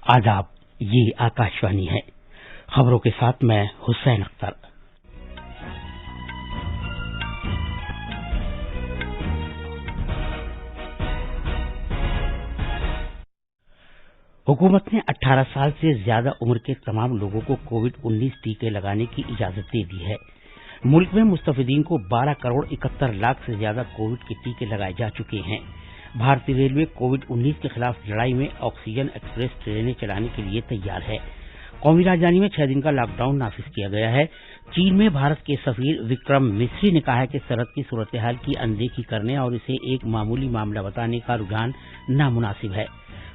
आदाब, ये आकाशवाणी है। खबरों के साथ मैं हुसैन अख्तर। हुकूमत ने 18 साल से ज्यादा उम्र के तमाम लोगों को कोविड-19 टीके लगाने की इजाजत दे दी है। मुल्क में मुस्तफिदीन को 12 करोड़ 71 लाख से ज्यादा कोविड के टीके लगाए जा चुके हैं। भारतीय रेलवे कोविड-19 के खिलाफ लड़ाई में ऑक्सीजन एक्सप्रेस ट्रेनें चलाने के लिए तैयार है। कौमी राजधानी में 6 दिन का लॉकडाउन नाफिज किया गया है। चीन में भारत के सफीर विक्रम मिस्री ने कहा है कि सरहद की सूरत-ए-हाल की अनदेखी करने और इसे एक मामूली मामला बताने का रुझान नामुनासिब है।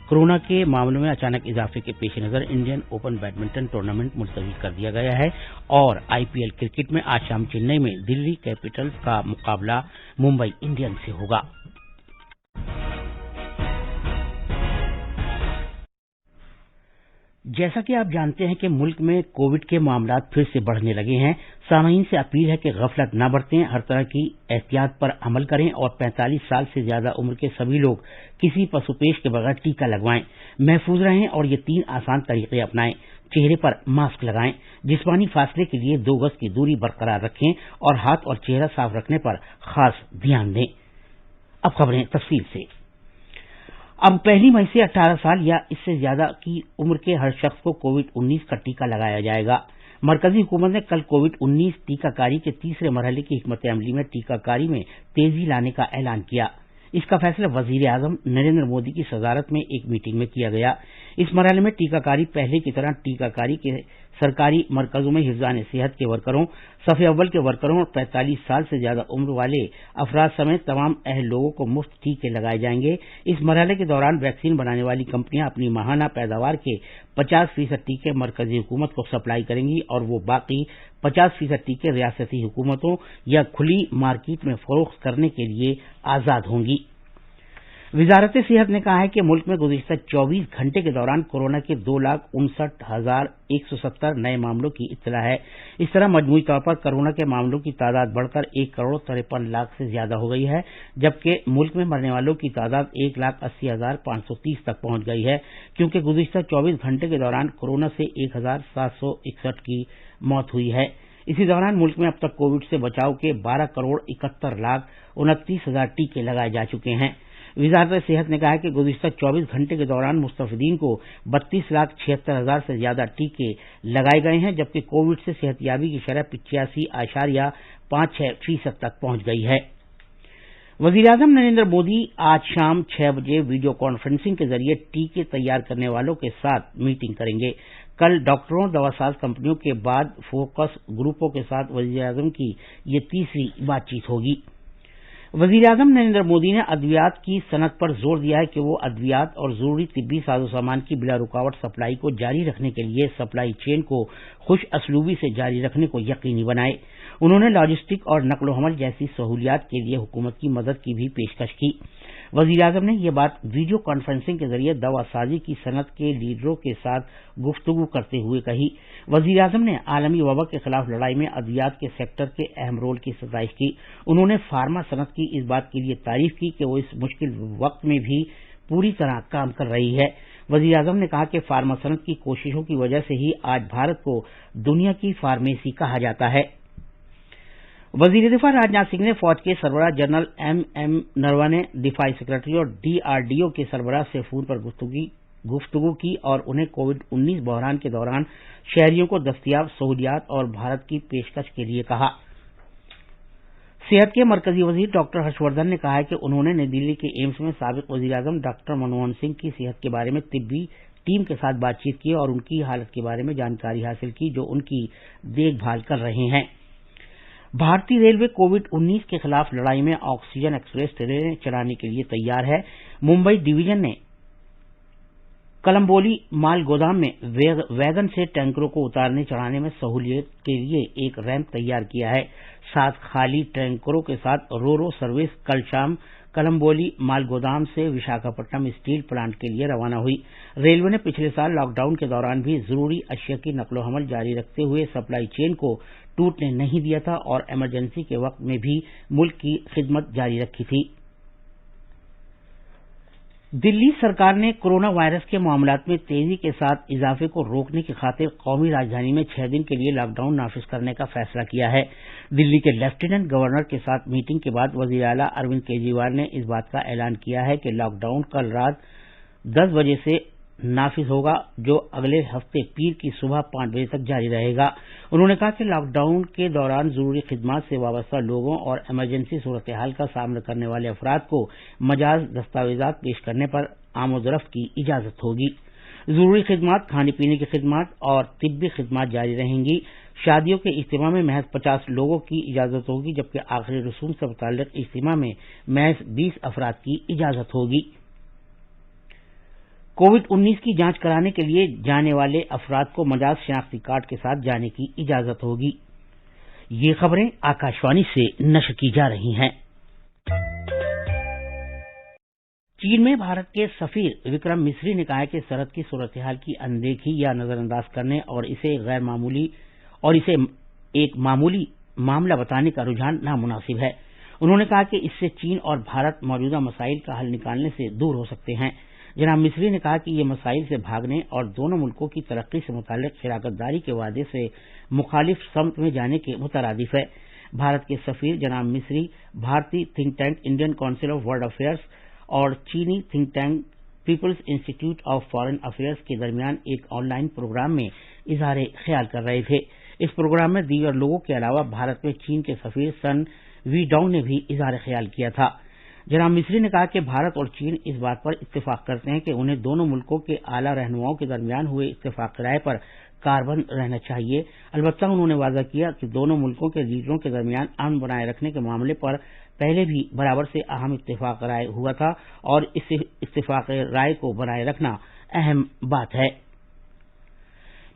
कोरोना के मामलों में अचानक इजाफे के पेश नजर इंडियन ओपन बैडमिंटन टूर्नामेंट मुलतवी कर दिया गया है और आईपीएल क्रिकेट में आज शाम चेन्नई में दिल्ली कैपिटल्स का मुकाबला मुंबई इंडियंस से होगा। जैसा कि आप जानते हैं कि मुल्क में कोविड के मामलात फिर से बढ़ने लगे हैं। सामाईन से अपील है कि गफलत न बरतें, हर तरह की एहतियात पर अमल करें और 45 साल से ज्यादा उम्र के सभी लोग किसी पशुपेश के बगैर टीका लगवाएं, महफूज रहें और ये 3 आसान तरीके अपनाएं। चेहरे पर मास्क लगाएं, जिस्मानी फासले के लिए 2 गज की दूरी बरकरार रखें और हाथ और चेहरा साफ रखने पर खास ध्यान दें। अब खबरें तफसील से। अब 1 मई से 18 साल या इससे ज्यादा की उम्र के हर शख्स को कोविड-19 का टीका लगाया जाएगा। मरकजी हुकूमत ने कल कोविड-19 टीकाकारी के तीसरे मरहले की हिकमत अमली में टीकाकारी में तेजी लाने का ऐलान किया। इसका फैसला वजीर आजम नरेंद्र मोदी की सदारत में एक मीटिंग में किया गया। इस मरहले में टीकाकारी पहले की तरह टीकाकारी के सरकारी मरकजों में हिफ्जान सेहत के वर्करों, सफ़े अव्वल के वर्करों और 45 साल से ज्यादा उम्र वाले अफराद समेत तमाम अहल लोगों को मुफ्त टीके लगाए जाएंगे। इस मरहले के दौरान वैक्सीन बनाने वाली कंपनियां अपनी माहाना पैदावार के 50% टीके मरकजी हुकूमत को सप्लाई करेंगी और वो बाकी 50% टीके रियासती हुकूमतों या खुली मार्केट में फरोख्त करने के लिए आजाद होंगी। वजारत सेहत ने कहा है कि मुल्क में गुज़िश्ता 24 घंटे के दौरान कोरोना के 2,59,170 नए मामलों की इत्तला है। इस तरह मजमूई तौर पर कोरोना के मामलों की तादाद बढ़कर 1 करोड़ 53 लाख से ज्यादा हो गई है, जबकि मुल्क में मरने वालों की तादाद 1,80,530 तक पहुंच गई है, क्योंकि गुज़िश्ता 24 घंटे के दौरान कोरोना से 1,761 की मौत हुई है। इसी दौरान मुल्क में अब तक कोविड से बचाव के 12 करोड़ 71 लाख 29 हजार टीके लगाए जा चुके हैं। वजारत सेहत ने कहा है कि गुज़िश्ता 24 घंटे के दौरान मुस्तफिदीन को 32,76,000 से ज्यादा टीके लगाए गए हैं, जबकि कोविड से सेहतयाबी की शरह 85.56% तक पहुंच गई है। वज़ीर आज़म नरेंद्र मोदी आज शाम 6 बजे वीडियो कॉन्फ्रेंसिंग के जरिए टीके तैयार करने वालों के साथ मीटिंग करेंगे। कल डॉक्टरों, दवासाज कंपनियों के बाद फोकस ग्रुपों के साथ वज़ीर आज़म की ये तीसरी बातचीत होगी। वज़ीर आज़म नरेंद्र मोदी ने अद्वियात की सनत पर जोर दिया है कि वो अद्वियात और जरूरी तिब्बी साजो सामान की बिला रुकावट सप्लाई को जारी रखने के लिए सप्लाई चेन को खुश असलूबी से जारी रखने को यकीनी बनाए। उन्होंने लॉजिस्टिक और नकलो हमल जैसी सहूलियात के लिए हुकूमत की मदद की भी पेशकश की। वज़ीर आज़म ने यह बात वीडियो कॉन्फ्रेंसिंग के जरिए दवासाजी की सनत के लीडरों के साथ गुफ्तगू करते हुए कही। वज़ीर आज़म ने आलमी वबा के खिलाफ लड़ाई में अद्वियात के सेक्टर के अहम रोल की सताइश की। उन्होंने फार्मा सनत की इस बात के लिए तारीफ की कि वो इस मुश्किल वक्त में भी पूरी तरह काम कर रही है। वज़ीर आज़म ने कहा कि फार्मा सनत की कोशिशों की वजह से ही आज भारत को दुनिया की फार्मेसी कहा जाता है। वज़ीर दिफा राजनाथ सिंह ने फौज के सरबराह जनरल एम नरवणे, दिफाई सेक्रेटरी और DRDO के सरबराह से फोन पर गुफ्तगू की और उन्हें कोविड-19 बहरान के दौरान शहरियों को दस्तयाब सहूलियात और भारत की पेशकश के लिए कहा। सेहत के मरकजी वजीर डॉक्टर हर्षवर्धन ने कहा है कि उन्होंने नई दिल्ली के एम्स में साबिक वज़ीर आज़म डॉक्टर मनमोहन सिंह की सेहत के बारे में तिब्बी टीम के साथ बातचीत की और उनकी हालत के बारे में जानकारी हासिल की, जो उनकी देखभाल कर रहे हैं। भारतीय रेलवे कोविड-19 के खिलाफ लड़ाई में ऑक्सीजन एक्सप्रेस ट्रेनें चलाने के लिए तैयार है। मुंबई डिवीजन ने कलम्बोली माल गोदाम में वैगन से टैंकरों को उतारने चढ़ाने में सहूलियत के लिए एक रैंप तैयार किया है। 7 खाली टैंकरों के साथ रो सर्विस कल शाम कलम्बोली माल गोदाम से विशाखापट्टनम स्टील प्लांट के लिए रवाना हुई। रेलवे ने पिछले साल लॉकडाउन के दौरान भी जरूरी अशिया की नकलो हमल जारी रखते हुए सप्लाई चेन को टूटने नहीं दिया था और इमरजेंसी के वक्त में भी मुल्क की खिदमत जारी रखी थी। दिल्ली सरकार ने कोरोना वायरस के मामलात में तेजी के साथ इजाफे को रोकने की खातिर कौमी राजधानी में 6 दिन के लिए लॉकडाउन नाफिज करने का फैसला किया है। दिल्ली के लेफ्टिनेंट गवर्नर के साथ मीटिंग के बाद वजीर आला अरविंद केजरीवाल ने इस बात का ऐलान किया है कि लॉकडाउन कल रात 10 बजे से नाफिज होगा, जो अगले हफ्ते पीर की सुबह 5 बजे तक जारी रहेगा। उन्होंने कहा कि लॉकडाउन के दौरान जरूरी खिदमात से वाबस्ता लोगों और इमरजेंसी सूरत हाल का सामना करने वाले अफराद को मजाज दस्तावेजात पेश करने पर आमोदरफ्त की इजाजत होगी। जरूरी खिदमात, खाने पीने की खिदमात और तिब्बी खिदमात जारी रहेंगी। शादियों के इज्तिमा में महज 50 लोगों की इजाजत होगी, जबकि आखिरी रसूम से मुताल्लिक इज्तिमा में महज 20 अफराद की इजाजत होगी। कोविड-19 की जांच कराने के लिए जाने वाले अफराद को मजाज शनाख्ती कार्ड के साथ जाने की इजाजत होगी। ये खबरें आकाशवाणी से नशर की जा रही हैं। चीन में भारत के सफीर विक्रम मिस्री ने कहा है कि सरहद की सूरत हाल की अनदेखी या नजरअंदाज करने और इसे एक मामूली मामला बताने का रुझान नामुनासिब है। उन्होंने कहा कि इससे चीन और भारत मौजूदा मसाइल का हल निकालने से दूर हो सकते हैं। जनाब मिस्री ने कहा कि ये मसाइल से भागने और दोनों मुल्कों की तरक्की से मुताल्लिक शिराकतदारी के वादे से मुखालिफ समत में जाने के मुतरादिफ है। भारत के सफीर जनाब मिस्री भारतीय think tank Indian Council of World Affairs और चीनी think tank People's Institute of Foreign Affairs के दरमियान एक ऑनलाइन प्रोग्राम में इजहार ख्याल कर रहे थे। इस प्रोग्राम में दीगर लोगों के अलावा भारत में चीन के सफीर सन वीडोंग ने भी इजहार ख्याल किया था। जनाब मिस्री ने कहा कि भारत और चीन इस बात पर इत्तेफाक करते हैं कि उन्हें दोनों मुल्कों के आला रहनुमाओं के दरमियान हुए इत्तेफाक राय पर कारबंद रहना चाहिए। अलबत्ता उन्होंने वादा किया कि दोनों मुल्कों के लीडरों के दरमियान अमन बनाए रखने के मामले पर पहले भी बराबर से अहम इत्तेफाक राय हुआ था और इस इत्तेफाक राय को बनाए रखना अहम बात है।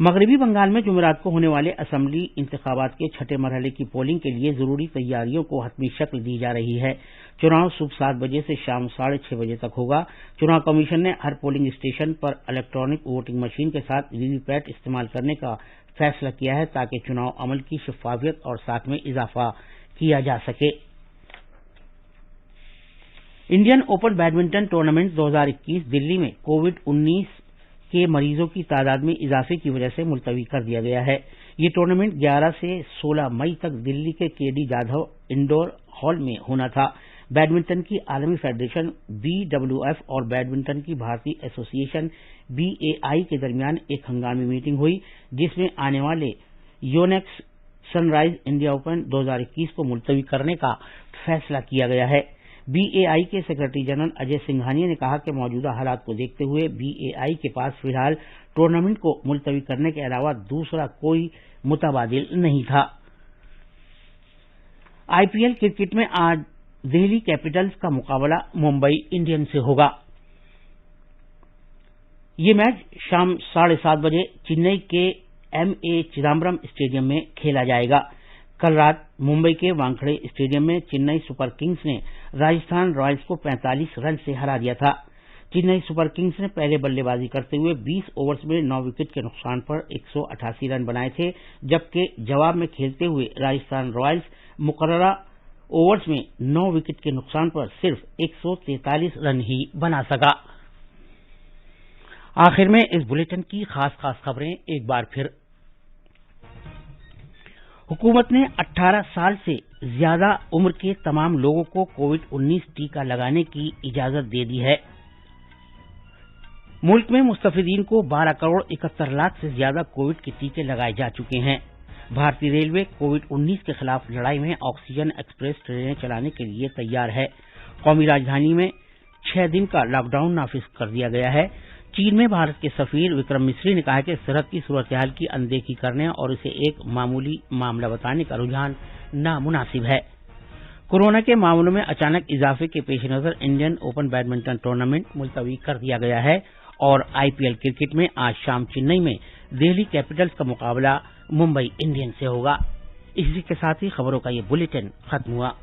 मगरबी बंगाल में जुमेरात को होने वाले असेंबली इंतखाबात के 6ठे मरहले की पोलिंग के लिए जरूरी तैयारियों को हतमी शक्ल दी जा रही है। चुनाव सुबह 7 बजे से शाम 6:30 बजे तक होगा। चुनाव कमीशन ने हर पोलिंग स्टेशन पर इलेक्ट्रॉनिक वोटिंग मशीन के साथ वीवीपैट इस्तेमाल करने का फैसला किया है, ताकि चुनाव अमल की शफाफियत और साख में इजाफा किया जा सके। Indian open badminton tournament 2021 Delhi में कोविड-19 के मरीजों की तादाद में इजाफे की वजह से मुलतवी कर दिया गया है। ये टूर्नामेंट 11 से 16 मई तक दिल्ली के केडी जाधव इंडोर हॉल में होना था। बैडमिंटन की आलमी फेडरेशन BWF और बैडमिंटन की भारतीय एसोसिएशन BAI के दरमियान एक हंगामी मीटिंग हुई, जिसमें आने वाले योनेक्स सनराइज इंडिया ओपन 2021 को मुलतवी करने का फैसला किया गया है। BAI के सेक्रेटरी जनरल अजय सिंघानिया ने कहा कि मौजूदा हालात को देखते हुए BAI के पास फिलहाल टूर्नामेंट को मुलतवी करने के अलावा दूसरा कोई मुतबादिल नहीं था। IPL क्रिकेट में आज दिल्ली कैपिटल्स का मुकाबला मुंबई इंडियंस से होगा। ये मैच शाम 7:30 बजे चेन्नई के MA चिदम्बरम स्टेडियम में खेला जाएगा। कल रात मुंबई के वानखेड़े स्टेडियम में चेन्नई सुपर किंग्स ने राजस्थान रॉयल्स को 45 रन से हरा दिया था। चेन्नई सुपर किंग्स ने पहले बल्लेबाजी करते हुए 20 ओवर्स में 9 विकेट के नुकसान पर 188 रन बनाए थे, जबकि जवाब में खेलते हुए राजस्थान रॉयल्स मुकर्ररा ओवर्स में 9 विकेट के नुकसान पर सिर्फ 143 रन ही बना सका। आखिर में इस बुलेटिन की खास खबरें एक बार फिर। हुकूमत ने 18 साल से ज्यादा उम्र के तमाम लोगों को कोविड-19 टीका लगाने की इजाजत दे दी है। मुल्क में मुस्तफिदीन को 12 करोड़ 71 लाख से ज्यादा कोविड के टीके लगाए जा चुके हैं। भारतीय रेलवे कोविड-19 के खिलाफ लड़ाई में ऑक्सीजन एक्सप्रेस ट्रेनें चलाने के लिए तैयार है। कौमी राजधानी में 6 दिन का लॉकडाउन नाफिज कर दिया गया है। चीन में भारत के सफीर विक्रम मिस्री ने कहा कि सरहद की सूरत हाल की अनदेखी करने और इसे एक मामूली मामला बताने का रुझान नामुनासिब है। कोरोना के मामलों में अचानक इजाफे के पेश नजर इंडियन ओपन बैडमिंटन टूर्नामेंट मुलतवी कर दिया गया है और IPL क्रिकेट में आज शाम चेन्नई में दिल्ली कैपिटल्स का मुकाबला मुंबई इंडियंस से होगा। इसी के साथ ही खबरों का ये बुलेटिन खत्म हुआ।